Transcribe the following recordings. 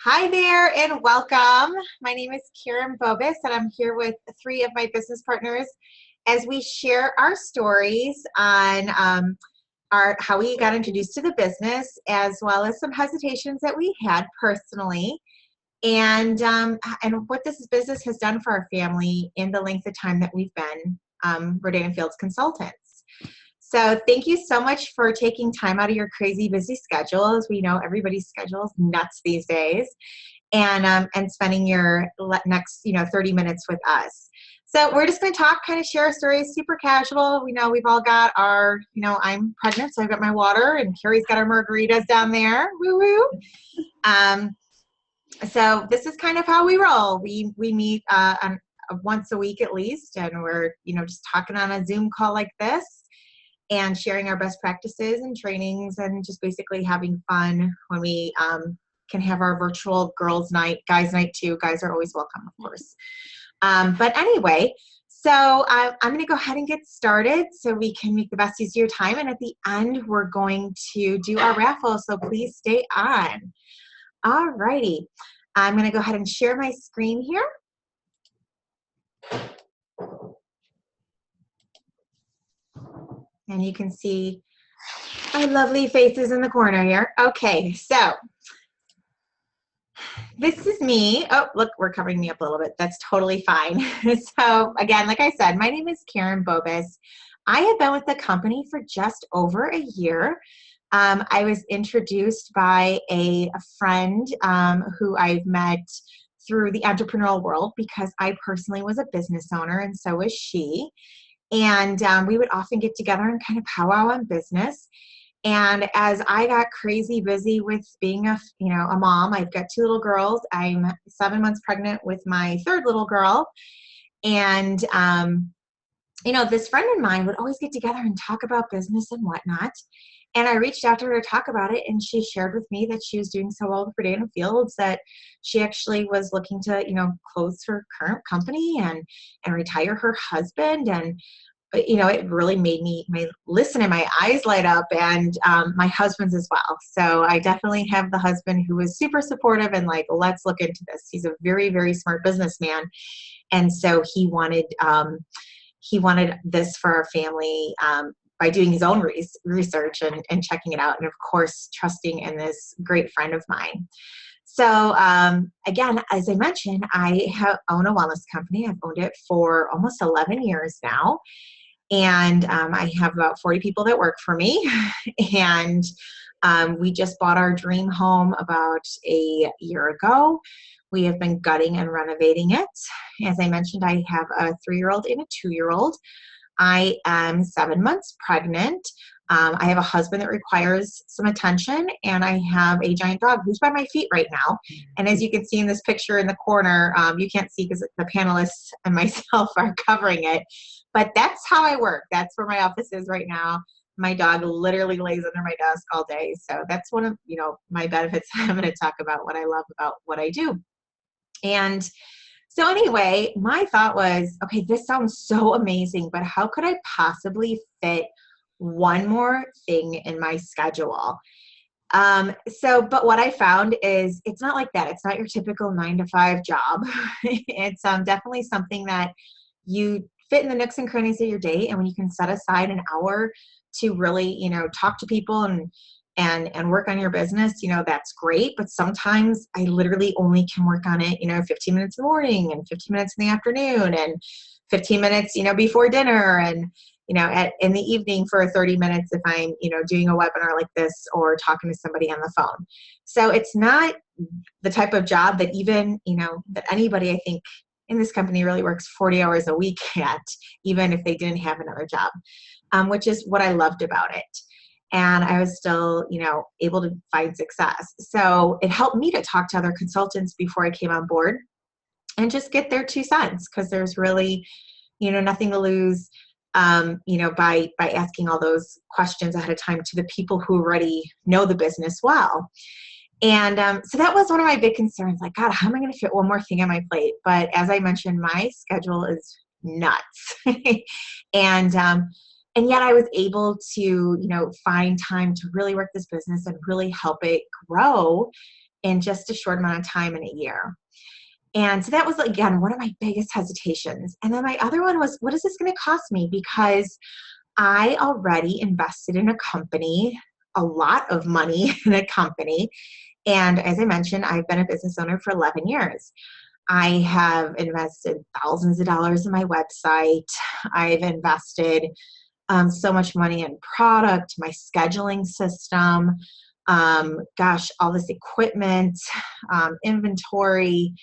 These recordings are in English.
Hi there and welcome. My name is Karen Bobis and I'm here with three of my business partners as we share our stories on how we got introduced to the business, as well as some hesitations that we had personally, and what this business has done for our family in the length of time that we've been Rodan Fields Consultants. So thank you so much for taking time out of your crazy busy schedule. As we know, everybody's schedule is nuts these days, and spending your next 30 minutes with us. So we're just going to talk, kind of share our stories, super casual. We know we've all got our, I'm pregnant, so I've got my water, and Carrie's got our margaritas down there. Woo woo. So this is kind of how we roll. We meet once a week at least, and we're just talking on a Zoom call like this, and sharing our best practices and trainings, and just basically having fun when we can have our virtual girls' night, guys' night too. Guys are always welcome, of course. But anyway, so I'm going to go ahead and get started so we can make the best use of your time. And at the end, we're going to do our raffle, so please stay on. All righty. I'm going to go ahead and share my screen here. And you can see our lovely faces in the corner here. Okay, so this is me. Oh, look, we're covering me up a little bit. That's totally fine. So again, like I said, my name is Karen Bobis. I have been with the company for just over a year. I was introduced by a friend who I've met through the entrepreneurial world, because I personally was a business owner and so was she. And we would often get together and kind of powwow on business. And as I got crazy busy with being a mom, I've got two little girls. I'm 7 months pregnant with my third little girl. And, this friend of mine would always get together and talk about business and whatnot. And I reached out to her to talk about it, and she shared with me that she was doing so well with Rodan Fields that she actually was looking to, close her current company and retire her husband. And it really made me listen and my eyes light up, and my husband's as well. So I definitely have the husband who is super supportive and like, let's look into this. He's a very, very smart businessman. And so he wanted this for our family by doing his own research and checking it out. And of course, trusting in this great friend of mine. So again, as I mentioned, I own a wellness company. I've owned it for almost 11 years now. And I have about 40 people that work for me. And we just bought our dream home about a year ago. We have been gutting and renovating it. As I mentioned, I have a 3-year-old and a 2-year-old. I am 7 months pregnant. I have a husband that requires some attention, and I have a giant dog who's by my feet right now. And as you can see in this picture in the corner, you can't see because the panelists and myself are covering it, but that's how I work. That's where my office is right now. My dog literally lays under my desk all day. So that's one of, my benefits. I'm going to talk about what I love about what I do. And so anyway, my thought was, okay, this sounds so amazing, but how could I possibly fit one more thing in my schedule? But what I found is it's not like that. It's not your typical 9-to-5 job. It's definitely something that you fit in the nooks and crannies of your day. And when you can set aside an hour to really, talk to people and work on your business, that's great. But sometimes I literally only can work on it, 15 minutes in the morning and 15 minutes in the afternoon and 15 minutes, before dinner, and, in the evening for 30 minutes if I'm, doing a webinar like this or talking to somebody on the phone. So it's not the type of job that even, that anybody, I think, in this company really works 40 hours a week at, even if they didn't have another job, which is what I loved about it. And I was still, able to find success. So it helped me to talk to other consultants before I came on board and just get their 2 cents, because there's really, nothing to lose, by asking all those questions ahead of time to the people who already know the business well. And so that was one of my big concerns, like, God, how am I going to fit one more thing on my plate? But as I mentioned, my schedule is nuts. And yet I was able to, find time to really work this business and really help it grow in just a short amount of time in a year. And so that was, again, one of my biggest hesitations. And then my other one was, what is this going to cost me? Because I already invested in a company, a lot of money in a company. And as I mentioned, I've been a business owner for 11 years. I have invested thousands of dollars in my website. I've invested so much money in product, my scheduling system, all this equipment, inventory,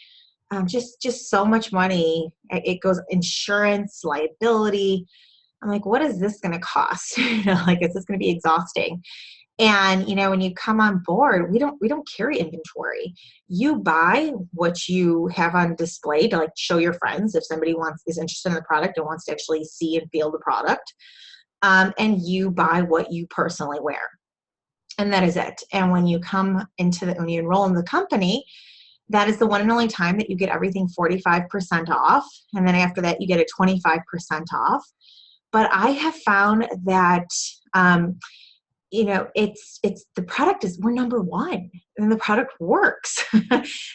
just so much money. It goes insurance, liability. I'm like, what is this going to cost? Like, is this going to be exhausting? And, when you come on board, we don't carry inventory. You buy what you have on display to show your friends if somebody is interested in the product and wants to actually see and feel the product. And you buy what you personally wear. And that is it. And when you when you enroll in the company, that is the one and only time that you get everything 45% off. And then after that, you get a 25% off. But I have found that, it's the product we're number one, and the product works.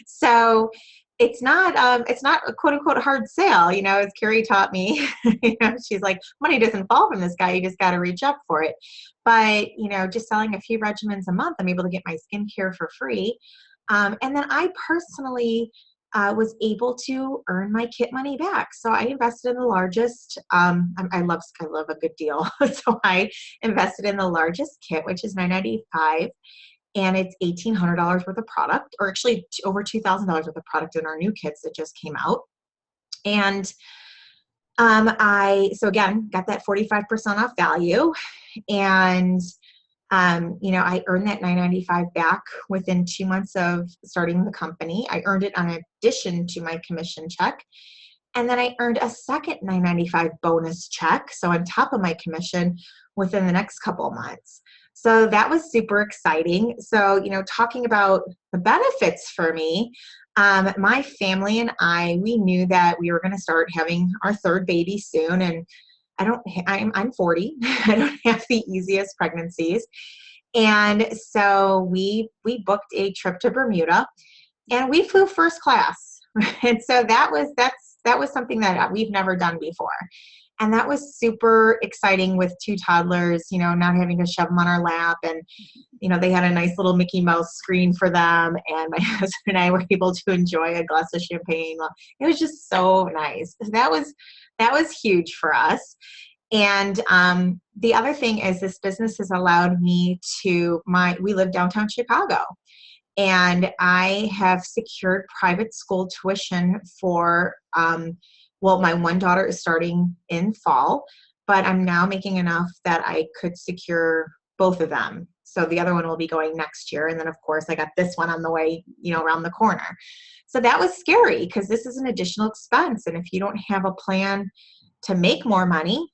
So it's not a quote unquote hard sale, as Carrie taught me. She's like, money doesn't fall from the sky. You just got to reach up for it. But, just selling a few regimens a month, I'm able to get my skincare for free. And then I personally was able to earn my kit money back. So I invested in the largest, I love a good deal. So I invested in the largest kit, which is $9.95. And it's $1,800 worth of product, or actually over $2,000 worth of product in our new kits that just came out. And so again, got that 45% off value. And I earned that $9.95 back within 2 months of starting the company. I earned it in addition to my commission check. And then I earned a second $9.95 bonus check, so on top of my commission, within the next couple of months. So that was super exciting. So, talking about the benefits for me, my family and we knew that we were going to start having our third baby soon. And I'm 40. I don't have the easiest pregnancies. And so we booked a trip to Bermuda, and we flew first class. And so that was something that we've never done before. And that was super exciting with two toddlers, not having to shove them on our lap. And, they had a nice little Mickey Mouse screen for them. And my husband and I were able to enjoy a glass of champagne. It was just so nice. That was huge for us. And the other thing is, this business has allowed me we live downtown Chicago. And I have secured private school tuition for, my one daughter is starting in fall, but I'm now making enough that I could secure both of them. So the other one will be going next year. And then, of course, I got this one on the way, around the corner. So that was scary, because this is an additional expense. And if you don't have a plan to make more money,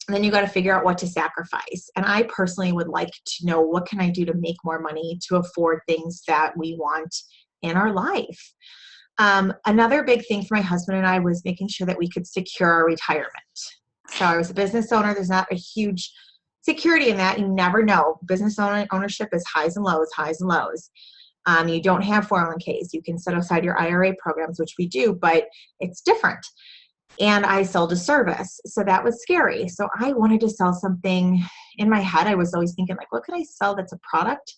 then you got to figure out what to sacrifice. And I personally would like to know, what can I do to make more money to afford things that we want in our life? Another big thing for my husband and I was making sure that we could secure our retirement. So I was a business owner. There's not a huge security in that. You never know. Business ownership is highs and lows, highs and lows. You don't have 401ks. You can set aside your IRA programs, which we do, but it's different. And I sold a service. So that was scary. So I wanted to sell something. In my head, I was always thinking, what could I sell that's a product,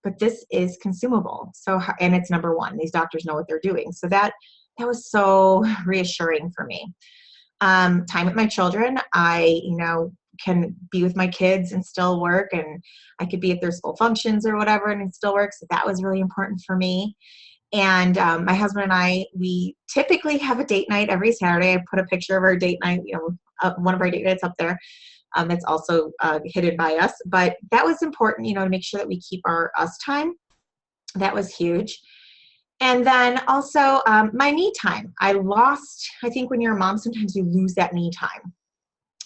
but this is consumable? So, and it's number one. These doctors know what they're doing. So that was so reassuring for me. Time with my children. I, can be with my kids and still work, and I could be at their school functions or whatever, and it still works. So that was really important for me. And my husband and I, we typically have a date night every Saturday. I put a picture of our date night, one of our date nights up there. That's also hidden by us. But that was important, to make sure that we keep our us time. That was huge. And then also my me time. I think when you're a mom, sometimes you lose that me time.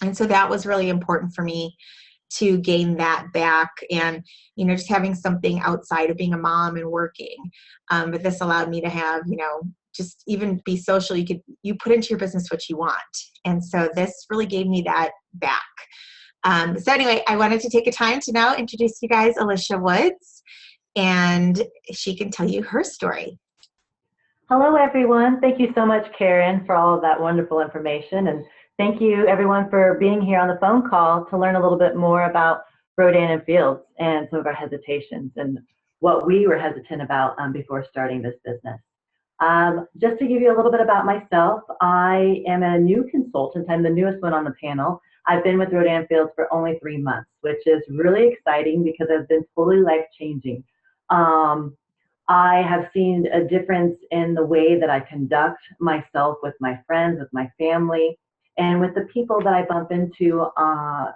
And so that was really important for me to gain that back, and, just having something outside of being a mom and working. But this allowed me to have, just even be social. You put into your business what you want. And so this really gave me that back. So anyway, I wanted to take a time to now introduce you guys Alicia Woods. and she can tell you her story. Hello, everyone. Thank you so much, Karen, for all of that wonderful information. And thank you, everyone, for being here on the phone call to learn a little bit more about Rodan Fields and some of our hesitations and what we were hesitant about before starting this business. Just to give you a little bit about myself, I am a new consultant. I'm the newest one on the panel. I've been with Rodan Fields for only 3 months, which is really exciting because it's been fully life-changing. I have seen a difference in the way that I conduct myself with my friends, with my family, and with the people that I bump into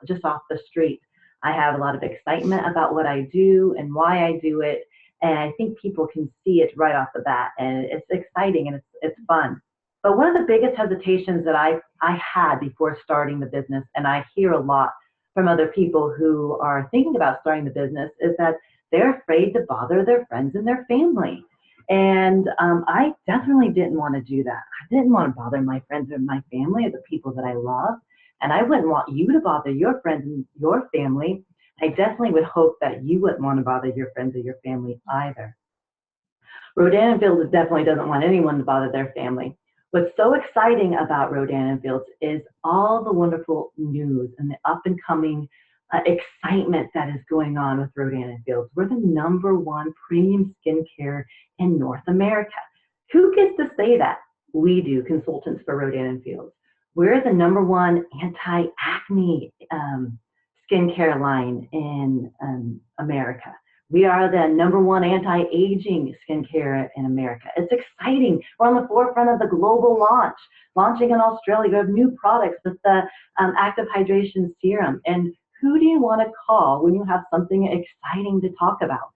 just off the street. I have a lot of excitement about what I do and why I do it, and I think people can see it right off the bat, and it's exciting and it's fun. But one of the biggest hesitations that I had before starting the business, and I hear a lot from other people who are thinking about starting the business, is that they're afraid to bother their friends and their family. And I definitely didn't want to do that. I didn't want to bother my friends and my family or the people that I love. And I wouldn't want you to bother your friends and your family. I definitely would hope that you wouldn't want to bother your friends or your family either. Rodan Fields definitely doesn't want anyone to bother their family. What's so exciting about Rodan Fields is all the wonderful news and the up and coming excitement that is going on with Rodan Fields. We're the #1 premium skincare in North America. Who gets to say that? We do, consultants for Rodan Fields. We're the #1 anti-acne skincare line in America. We are the #1 anti-aging skincare in America. It's exciting. We're on the forefront of the global launching in Australia. We have new products with the active hydration serum. And who do you want to call when you have something exciting to talk about?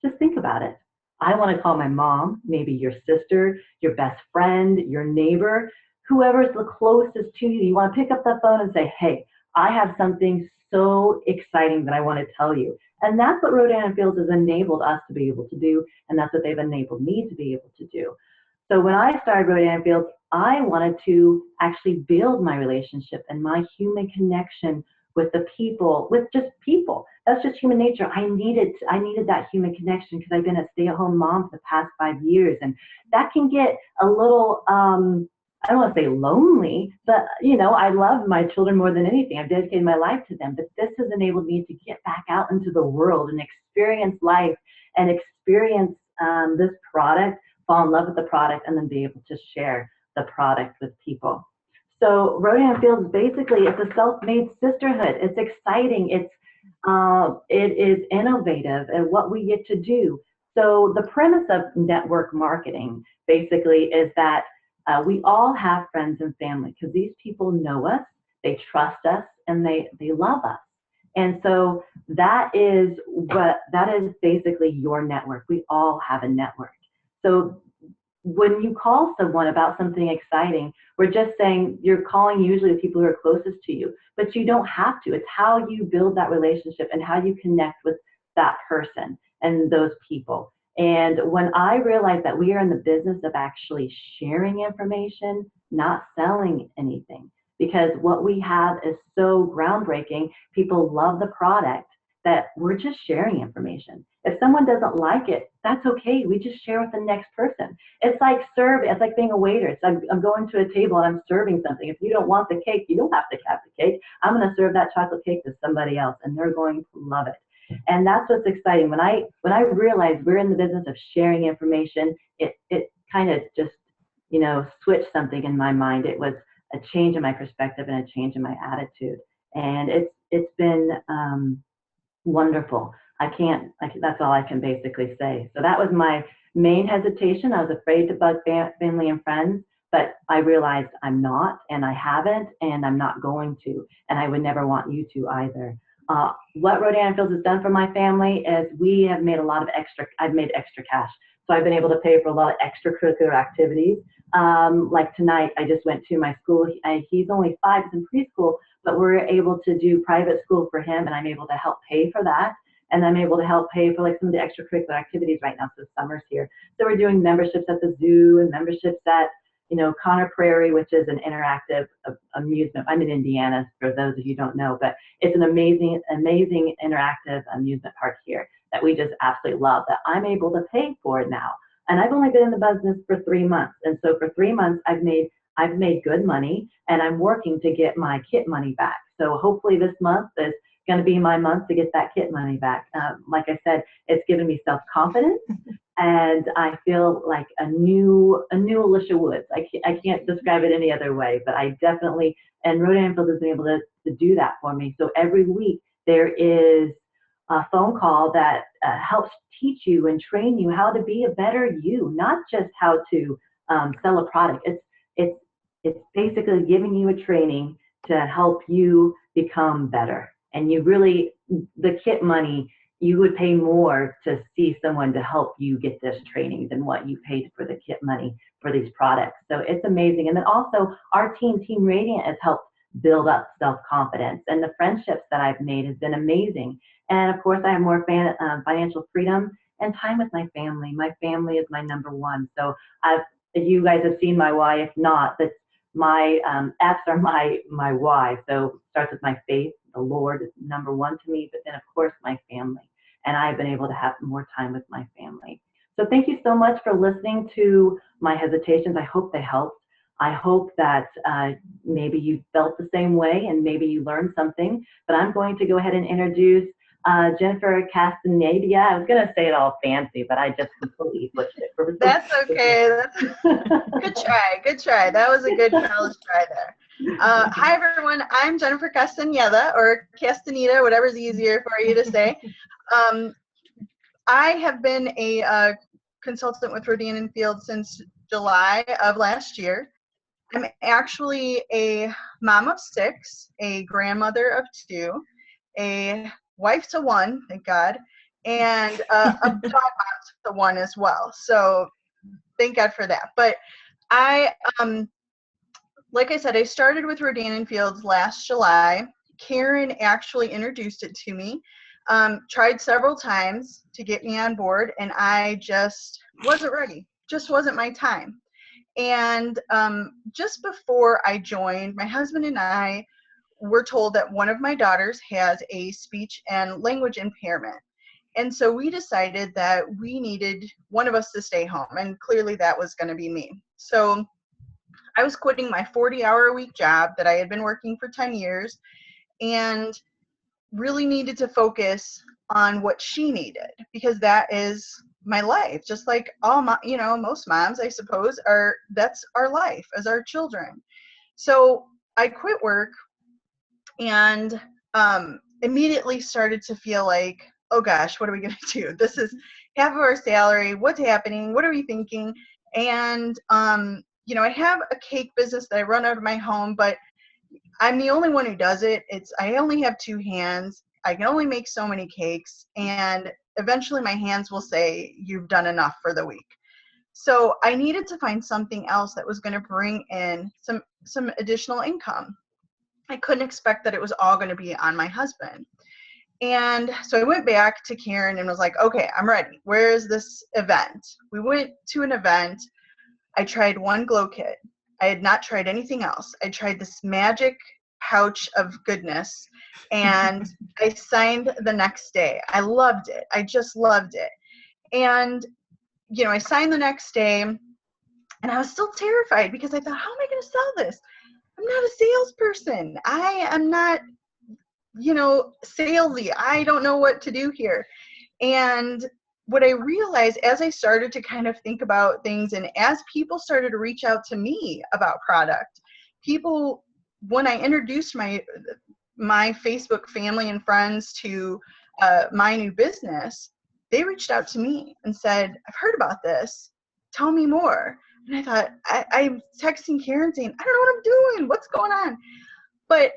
Just think about it. I want to call my mom, maybe your sister, your best friend, your neighbor, whoever's the closest to you. You want to pick up the phone and say, hey, I have something so exciting that I want to tell you. And that's what Rodan Fields has enabled us to be able to do, and that's what they've enabled me to be able to do. So when I started Rodan Fields, I wanted to actually build my relationship and my human connection with the people, with just people. That's just human nature. I needed that human connection because I've been a stay-at-home mom for the past 5 years, and that can get a little, I don't want to say lonely, but I love my children more than anything. I've dedicated my life to them, but this has enabled me to get back out into the world and experience life and experience this product, fall in love with the product, and then be able to share the product with people. So Rodan Fields, basically, it's a self-made sisterhood. It's exciting. It is innovative and what we get to do. So the premise of network marketing basically is that we all have friends and family because these people know us, they trust us, and they love us. And so that is basically your network. We all have a network. So when you call someone about something exciting, we're just saying you're calling usually the people who are closest to you, but you don't have to. It's how you build that relationship and how you connect with that person and those people. And when I realized that we are in the business of actually sharing information, not selling anything, because what we have is so groundbreaking, people love the product, that we're just sharing information. If someone doesn't like it, that's okay. We just share with the next person. It's like being a waiter. It's like I'm going to a table and I'm serving something. If you don't want the cake, you don't have to have the cake. I'm going to serve that chocolate cake to somebody else, and they're going to love it. And that's what's exciting. When I realized we're in the business of sharing information, it kind of just switched something in my mind. It was a change in my perspective and a change in my attitude. And it's been wonderful. That's all I can basically say. So that was my main hesitation. I was afraid to bug family and friends, but I realized I'm not, and I haven't, and I'm not going to, and I would never want you to either. What Rodan Fields has done for my family is we have made I've made extra cash. So I've been able to pay for a lot of extracurricular activities. Like tonight, I just went to my school. He's only 5, he's in preschool, but we're able to do private school for him, and I'm able to help pay for that. And I'm able to help pay for like some of the extracurricular activities right now, so summer's here. So we're doing memberships at the zoo and memberships at, Conner Prairie, which is an interactive amusement. I'm in Indiana, for those of you who don't know, but it's an amazing interactive amusement park here that we just absolutely love that I'm able to pay for now. And I've only been in the business for 3 months. And so for 3 months, I've made good money, and I'm working to get my kit money back. So hopefully this month is going to be my month to get that kit money back. Like I said, it's given me self-confidence, and I feel like a new Alicia Woods. I can't describe it any other way, but I definitely, and Rodan Fields has been able to do that for me. So every week there is a phone call that helps teach you and train you how to be a better you, not just how to sell a product. It's basically giving you a training to help you become better. And you really, the kit money, you would pay more to see someone to help you get this training than what you paid for the kit money for these products. So it's amazing. And then also our Team Radiant, has helped build up self-confidence, and the friendships that I've made has been amazing. And of course, I have more financial freedom and time with my family. My family is my number one. So you guys have seen my why. If not, that's my F's are my why. So it starts with my faith. The Lord is number one to me, but then of course my family. And I've been able to have more time with my family. So thank you so much for listening to my hesitations. I hope they helped. I hope that maybe you felt the same way and maybe you learned something. But I'm going to go ahead and introduce Jennifer Castaneda. I was going to say it all fancy, but I just completely switched it. That's okay. Good try. Good try. That was a good college try there. Hi, everyone. I'm Jennifer Castaneda, or Castaneda, whatever's easier for you to say. I have been a consultant with Rodan Fields since July of last year. I'm actually a mom of 6, a grandmother of 2, a wife to 1, thank God, and a dog mom to 1 as well. So thank God for that. But I, like I said, I started with Rodan Fields last July. Karen actually introduced it to me. Tried several times to get me on board, and I just wasn't ready. Just wasn't my time. And just before I joined, my husband and I were told that one of my daughters has a speech and language impairment. And so we decided that we needed one of us to stay home, and clearly that was going to be me. So I was quitting my 40-hour-a-week job that I had been working for 10 years and really needed to focus on what she needed, because that is my life. Just like most moms, I suppose, that's our life as our children. So I quit work and immediately started to feel like, oh gosh, what are we going to do? This is half of our salary. What's happening? What are we thinking? And, I have a cake business that I run out of my home, but I'm the only one who does it. I only have 2 hands. I can only make so many cakes, and eventually my hands will say, you've done enough for the week. So I needed to find something else that was going to bring in some additional income. I couldn't expect that it was all going to be on my husband. And so I went back to Karen and was like, okay, I'm ready. Where is this event? We went to an event. I tried one glow kit. I had not tried anything else. I tried this magic pouch of goodness, and I signed the next day. I loved it. I just loved it. And, I signed the next day, and I was still terrified because I thought, how am I going to sell this? I'm not a salesperson. I am not, salesy. I don't know what to do here. And what I realized as I started to kind of think about things, and as people started to reach out to me about product, when I introduced my Facebook family and friends to my new business, they reached out to me and said, I've heard about this. Tell me more. And I thought, I'm texting Karen saying, I don't know what I'm doing. What's going on? But,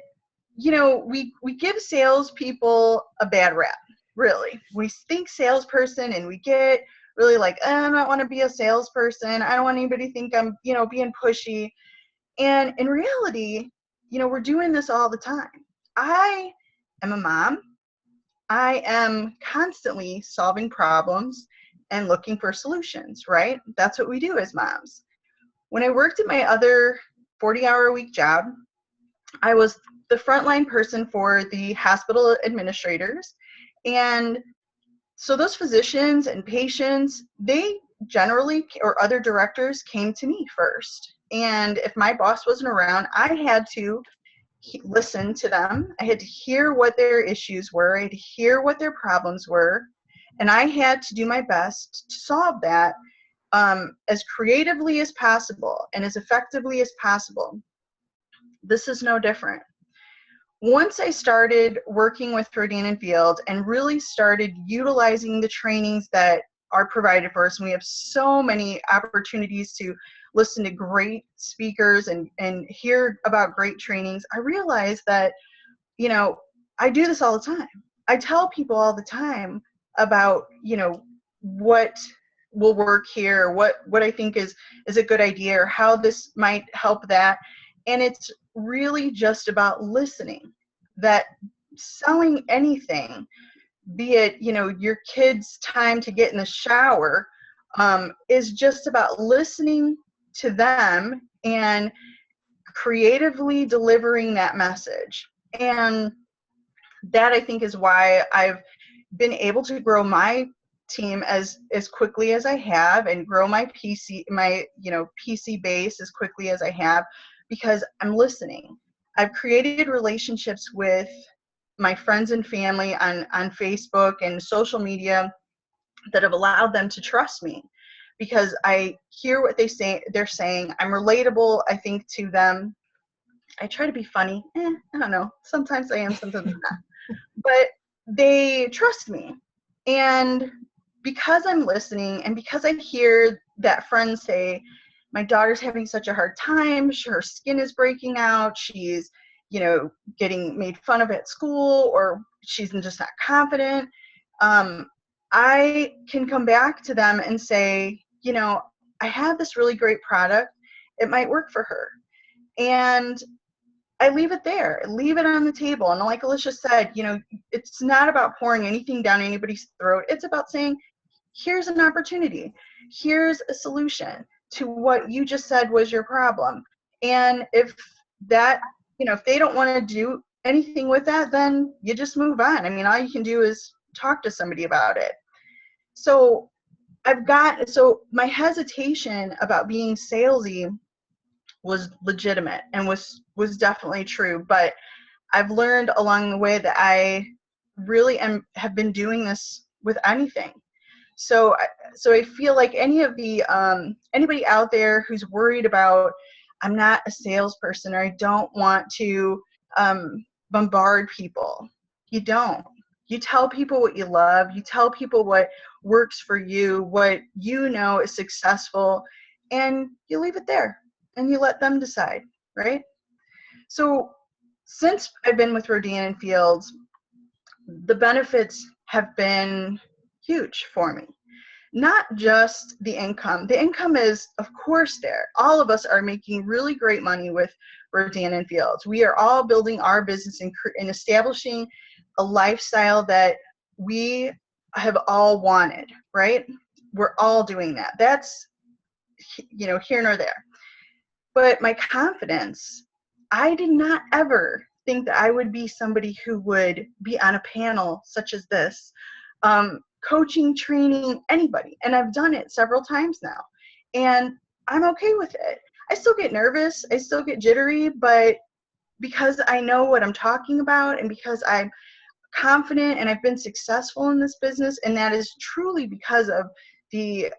we give salespeople a bad rap. Really, we think salesperson, and we get really like, I don't want to be a salesperson. I don't want anybody to think I'm, being pushy. And in reality, we're doing this all the time. I am a mom. I am constantly solving problems and looking for solutions, right? That's what we do as moms. When I worked at my other 40-hour-a-week job, I was the frontline person for the hospital administrators. And So those physicians and patients, they generally, or other directors, came to me first. And if my boss wasn't around, I had to listen to them. I had to hear what their issues were. I had to hear what their problems were. And I had to do my best to solve that as creatively as possible and as effectively as possible. This is no different. Once I started working with Rodan Fields and really started utilizing the trainings that are provided for us, and we have so many opportunities to listen to great speakers and hear about great trainings, I realized that, you know, I do this all the time. I tell people all the time about, you know, what will work here, what I think is a good idea, or how this might help that. And it's really just about listening. That selling anything, be it, you know, your kid's time to get in the shower, is just about listening to them and creatively delivering that message. And that, I think, is why I've been able to grow my team as quickly as I have, and grow my PC base as quickly as I have, because I'm listening. I've created relationships with my friends and family on Facebook and social media that have allowed them to trust me, because I hear what they're saying. I'm relatable, I think, to them. I try to be funny. I don't know. Sometimes I am, sometimes I'm not. But they trust me. And because I'm listening, and because I hear that friends say, my daughter's having such a hard time, her skin is breaking out, she's, you know, getting made fun of at school, or she's just not confident, I can come back to them and say, you know, I have this really great product. It might work for her. And I leave it there, leave it on the table. And like Alicia said, you know, it's not about pouring anything down anybody's throat. It's about saying, here's an opportunity. Here's a solution to what you just said was your problem. And if that, you know, if they don't want to do anything with that, then you just move on. I mean, all you can do is talk to somebody about it. So my hesitation about being salesy was legitimate and was definitely true, but I've learned along the way that I really have been doing this with anything. So I feel like anybody out there who's worried about, I'm not a salesperson, or I don't want to bombard people. You don't. You tell people what you love. You tell people what works for you, what you know is successful, and you leave it there and you let them decide, right? So since I've been with Rodan Fields, the benefits have been huge for me. Not just the income. The income is, of course, there. All of us are making really great money with Rodan Fields. We are all building our business and establishing a lifestyle that we have all wanted, right? We're all doing that. That's, you know, here nor there. But my confidence, I did not ever think that I would be somebody who would be on a panel such as this, coaching, training anybody. And I've done it several times now. And I'm okay with it. I still get nervous. I still get jittery. But because I know what I'm talking about, and because I'm confident and I've been successful in this business, and that is truly because of the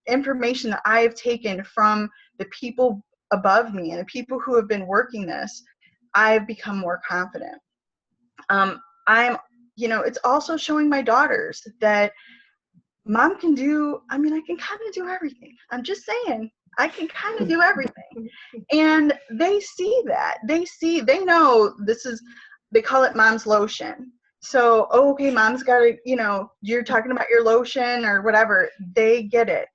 information that I have taken from the people above me and the people who have been working this, I've become more confident. You know, it's also showing my daughters that mom can do, I mean, I can kind of do everything. I'm just saying, I can kind of do everything. And they see that. They know this is, they call it mom's lotion. So, oh, okay, mom's got to, you know, you're talking about your lotion or whatever. They get it.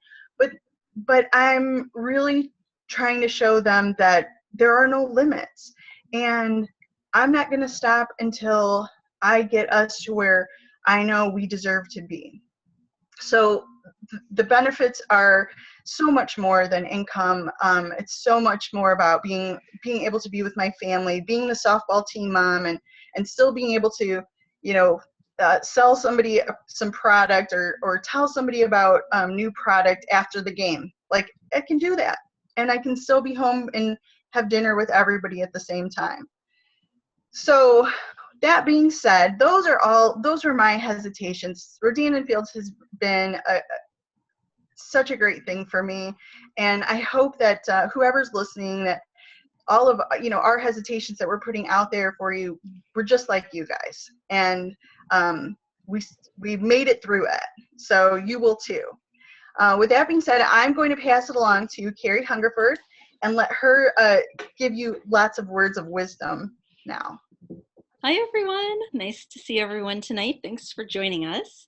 But I'm really trying to show them that there are no limits. And I'm not going to stop until I get us to where I know we deserve to be. So the benefits are so much more than income. It's so much more about being able to be with my family, being the softball team mom, and still being able to, you know, sell somebody some product or tell somebody about new product after the game. Like, I can do that, and I can still be home and have dinner with everybody at the same time. So that being said, those are my hesitations. Rodan Fields has been such a great thing for me, and I hope that whoever's listening, that all of our hesitations that we're putting out there for you, we're just like you guys, and we've made it through it, so you will too. With that being said, I'm going to pass it along to Carrie Hungerford and let her give you lots of words of wisdom now. Hi, everyone. Nice to see everyone tonight. Thanks for joining us.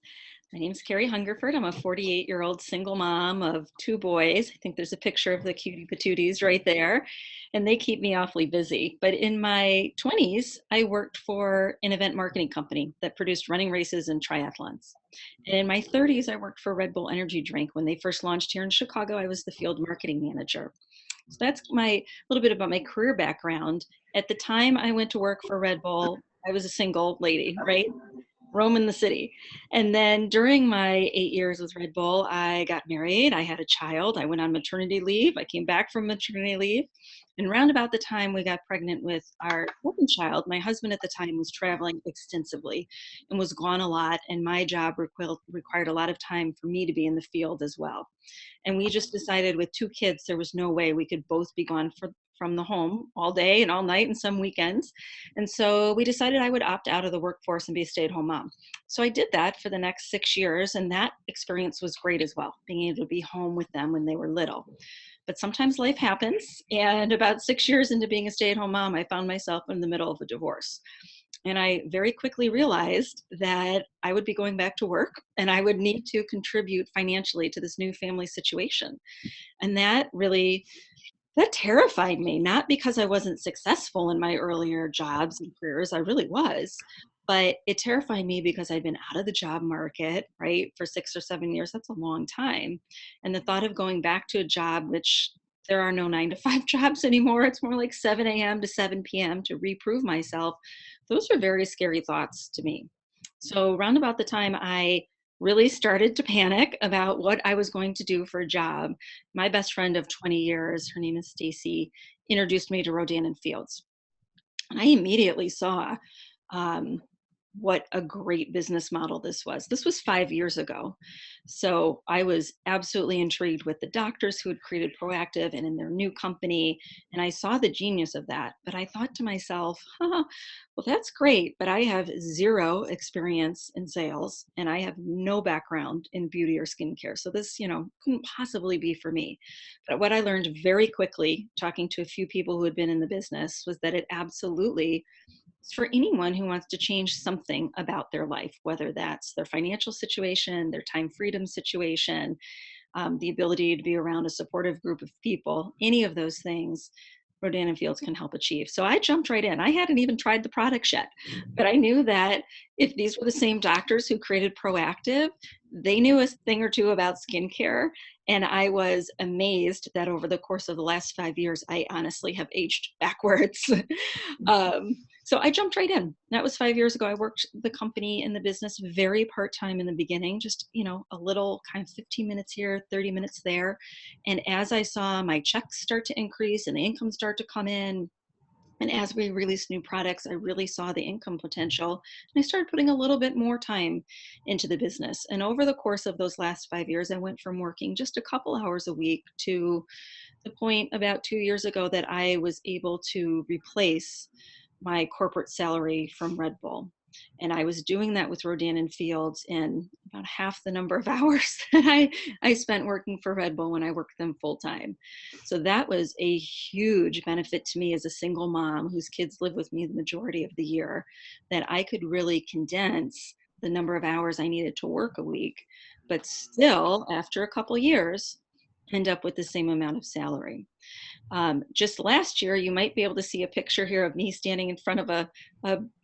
My name's Carrie Hungerford. I'm a 48-year-old single mom of 2 boys. I think there's a picture of the cutie patooties right there, and they keep me awfully busy. But in my 20s, I worked for an event marketing company that produced running races and triathlons. And in my 30s, I worked for Red Bull Energy Drink. When they first launched here in Chicago, I was the field marketing manager. So that's my little bit about my career background. At the time I went to work for Red Bull, I was a single lady, right? Roaming the city. And then during my 8 years with Red Bull, I got married, I had a child, I went on maternity leave, I came back from maternity leave. And around about the time we got pregnant with our second child, my husband at the time was traveling extensively and was gone a lot. And my job required a lot of time for me to be in the field as well. And we just decided with 2 kids, there was no way we could both be gone from the home all day and all night and some weekends. And so we decided I would opt out of the workforce and be a stay-at-home mom. So I did that for the next 6 years, and that experience was great as well, being able to be home with them when they were little. But sometimes life happens, and about 6 years into being a stay-at-home mom, I found myself in the middle of a divorce. And I very quickly realized that I would be going back to work and I would need to contribute financially to this new family situation. And that terrified me, not because I wasn't successful in my earlier jobs and careers, I really was, but it terrified me because I'd been out of the job market, right, for 6 or 7 years. That's a long time. And the thought of going back to a job, which there are no 9-to-5 jobs anymore, it's more like 7 a.m. to 7 p.m. to reprove myself, those were very scary thoughts to me. So around about the time I really started to panic about what I was going to do for a job, my best friend of 20 years, her name is Stacy, introduced me to Rodan Fields. And I immediately saw what a great business model this was. This was 5 years ago. So I was absolutely intrigued with the doctors who had created Proactive and in their new company. And I saw the genius of that. But I thought to myself, well, that's great, but I have 0 experience in sales and I have no background in beauty or skincare. So this, couldn't possibly be for me. But what I learned very quickly, talking to a few people who had been in the business, was that it absolutely for anyone who wants to change something about their life, whether that's their financial situation, their time freedom situation, the ability to be around a supportive group of people, any of those things, Rodan Fields can help achieve. So I jumped right in. I hadn't even tried the products yet, but I knew that if these were the same doctors who created Proactive, they knew a thing or two about skincare. And I was amazed that over the course of the last 5 years, I honestly have aged backwards. So I jumped right in. That was 5 years ago. I worked the company in the business very part-time in the beginning, just, a little kind of 15 minutes here, 30 minutes there. And as I saw my checks start to increase and the income start to come in, and as we released new products, I really saw the income potential. And I started putting a little bit more time into the business. And over the course of those last 5 years, I went from working just a couple hours a week to the point about 2 years ago that I was able to replace my corporate salary from Red Bull. And I was doing that with Rodan Fields in about half the number of hours that I spent working for Red Bull when I worked them full time. So that was a huge benefit to me as a single mom whose kids live with me the majority of the year, that I could really condense the number of hours I needed to work a week, but still, after a couple years, end up with the same amount of salary. Just last year, you might be able to see a picture here of me standing in front of a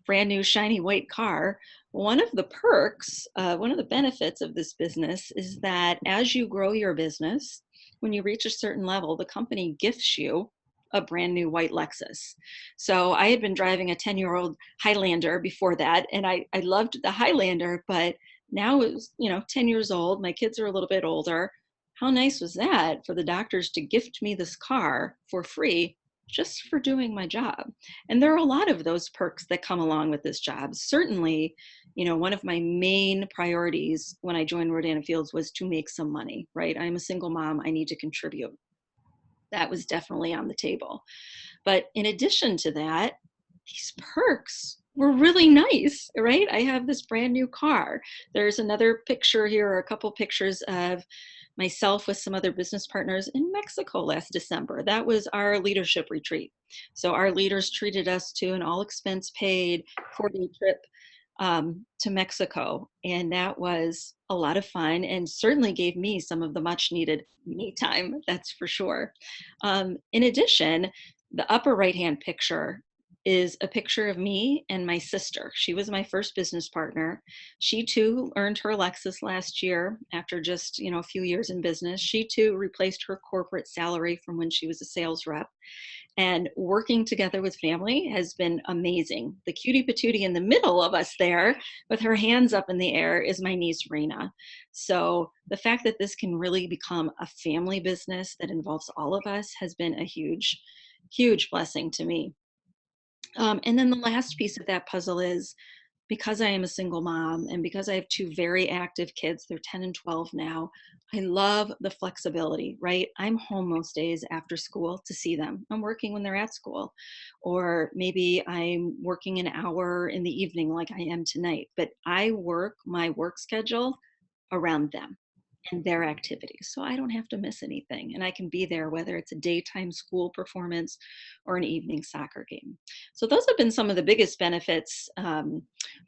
brand new shiny white car. One of the perks, one of the benefits of this business is that as you grow your business, when you reach a certain level, the company gifts you a brand new white Lexus. So I had been driving a 10-year-old Highlander before that, and I loved the Highlander, but now it was, 10 years old. My kids are a little bit older. How nice was that for the doctors to gift me this car for free just for doing my job? And there are a lot of those perks that come along with this job. Certainly, one of my main priorities when I joined Rodan Fields was to make some money, right? I'm a single mom. I need to contribute. That was definitely on the table. But in addition to that, these perks were really nice, right? I have this brand new car. There's another picture here, or a couple pictures of myself with some other business partners in Mexico last December. That was our leadership retreat. So our leaders treated us to an all expense paid 4-day trip to Mexico. And that was a lot of fun and certainly gave me some of the much needed me time, that's for sure. In addition, the upper right-hand picture is a picture of me and my sister. She was my first business partner. She too earned her Lexus last year after just, a few years in business. She too replaced her corporate salary from when she was a sales rep. And working together with family has been amazing. The cutie patootie in the middle of us there with her hands up in the air is my niece, Raina. So the fact that this can really become a family business that involves all of us has been a huge, huge blessing to me. And then the last piece of that puzzle is, because I am a single mom and because I have two very active kids, they're 10 and 12 now, I love the flexibility, right? I'm home most days after school to see them. I'm working when they're at school, or maybe I'm working an hour in the evening like I am tonight, but I work my work schedule around them and their activities. So I don't have to miss anything. And I can be there whether it's a daytime school performance or an evening soccer game. So those have been some of the biggest benefits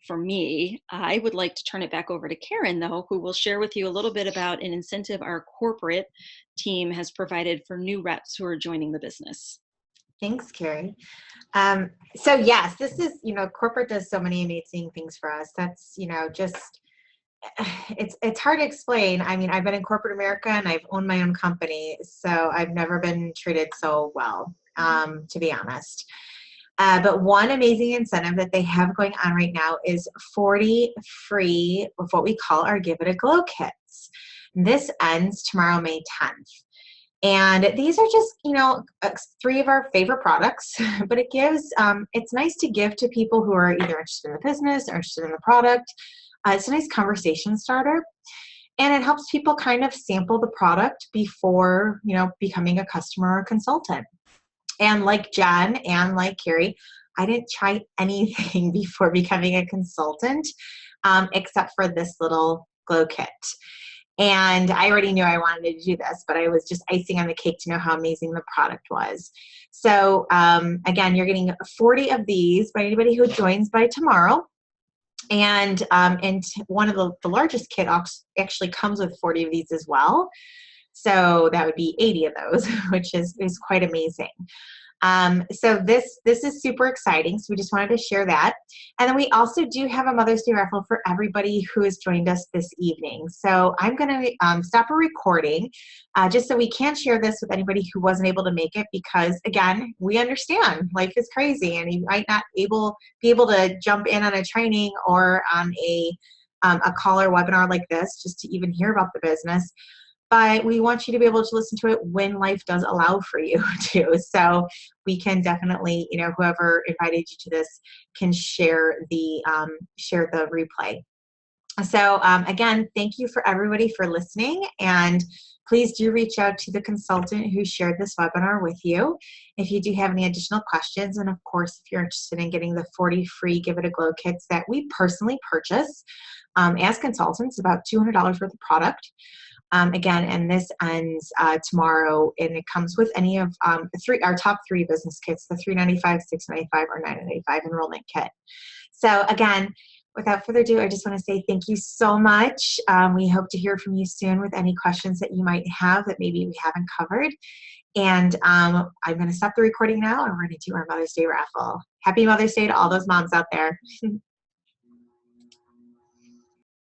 for me. I would like to turn it back over to Karen, though, who will share with you a little bit about an incentive our corporate team has provided for new reps who are joining the business. Thanks, Carrie. So yes, this is, corporate does so many amazing things for us. That's, just, it's hard to explain. I mean, I've been in corporate America and I've owned my own company, so I've never been treated so well, to be honest. But one amazing incentive that they have going on right now is 40 free of what we call our Give It a Glow kits. This ends tomorrow, May 10th. And these are just, 3 of our favorite products, but it gives, it's nice to give to people who are either interested in the business or interested in the product. It's a nice conversation starter, and it helps people kind of sample the product before, becoming a customer or a consultant. And like Jen and like Carrie, I didn't try anything before becoming a consultant, except for this little glow kit. And I already knew I wanted to do this, but I was just icing on the cake to know how amazing the product was. So again, you're getting 40 of these by anybody who joins by tomorrow. And one of the largest kit actually comes with 40 of these as well. So that would be 80 of those, which is quite amazing. So this is super exciting. So we just wanted to share that. And then we also do have a Mother's Day raffle for everybody who has joined us this evening. So I'm going to stop a recording just so we can share this with anybody who wasn't able to make it, because again, we understand life is crazy and you might not be able to jump in on a training or on a call or webinar like this just to even hear about the business. But we want you to be able to listen to it when life does allow for you to. So we can definitely, whoever invited you to this can share the replay. So again, thank you for everybody for listening, and please do reach out to the consultant who shared this webinar with you if you do have any additional questions. And of course, if you're interested in getting the 40 free Give It a Glow kits that we personally purchase as consultants, about $200 worth of product. Again, and this ends tomorrow, and it comes with any of our top 3 business kits, the $395, $695, or $995 enrollment kit. So again, without further ado, I just want to say thank you so much. We hope to hear from you soon with any questions that you might have that maybe we haven't covered. And I'm going to stop the recording now, and we're going to do our Mother's Day raffle. Happy Mother's Day to all those moms out there.